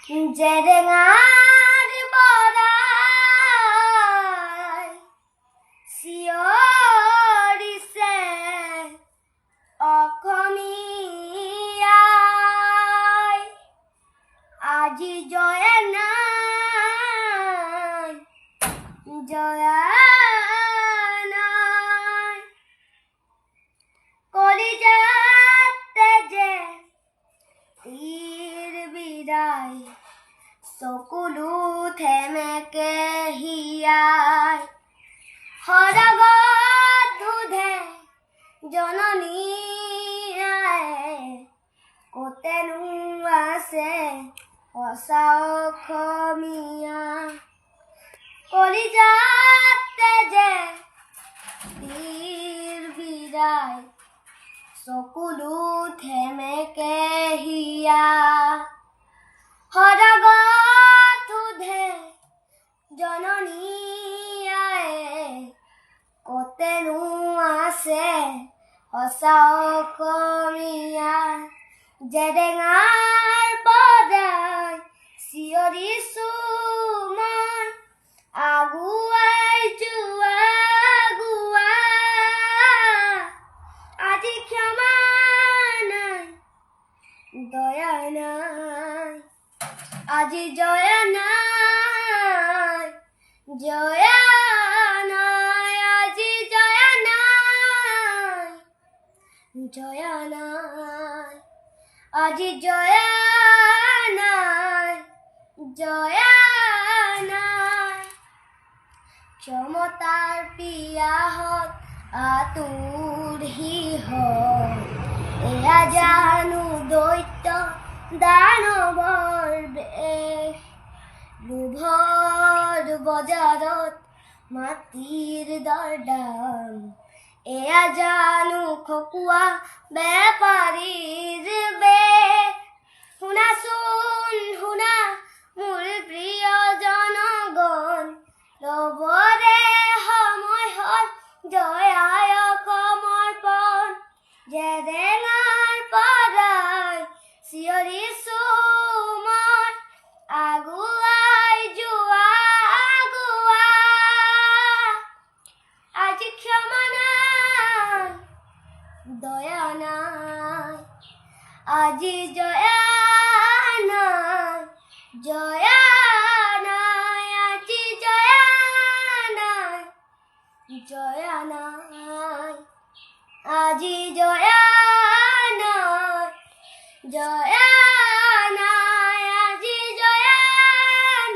জেৰেঙাৰ বৰাই চিঞৰিছে অসমীয়াই, আজি জয়া নাই, জয়া নাই, কলিজাতে যে তীৰ বিৰাই, চকুলো থেমেকে হিয়াই, সৰগত সোধে জননীয়ে, কতেনো আছে সঁচা অসমীয়া, কলিজাতে যে তীৰ বিৰাই, চকুলো থেমেকে হিয়াই, সৰগত সোধে জননীয়ে, কতেনো আছে সঁচা অসমীয়া, জেৰেঙাৰ বৰাই চিঞৰিছো মই, আগুৱাই যোৱা আগুৱা, আজি ক্ষমা নাই, দয়া নাই, আজি জয়া নাই, জয়া নাই, আজি জয়া নাই, জয়া নাই, আজি জয়া নাই, জয়া নাই, ক্ষমতাৰ পিয়াহত আতুৰি হ'ল, এয়া জানো দৈত্য দানৱৰ বেশ, লোভৰ বজাৰত মাটিৰ দৰদাম, এয়া জানো খকুৱা বেপাৰীৰ বেশ, শুনাচোন শুনা মোৰ প্ৰিয় জনগণ, ৰবৰে সময় হ'ল জয়াই অসমৰ পণ, জেৰেঙাৰ পৰাই চিঞৰিছো মই, আগুৱাই যোৱা আগুৱা, আজি ক্ষমা নাই, দয়া নাই, আজি জয়া নাই, জয়া নাই, আজি জয়া নাই, জয়া নাই, আজি জয়া নাই, জয়া নাই, আজি জয়া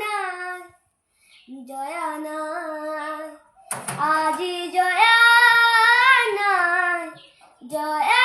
নাই, জয়া নাই, আজি জয়া নাই, জয়া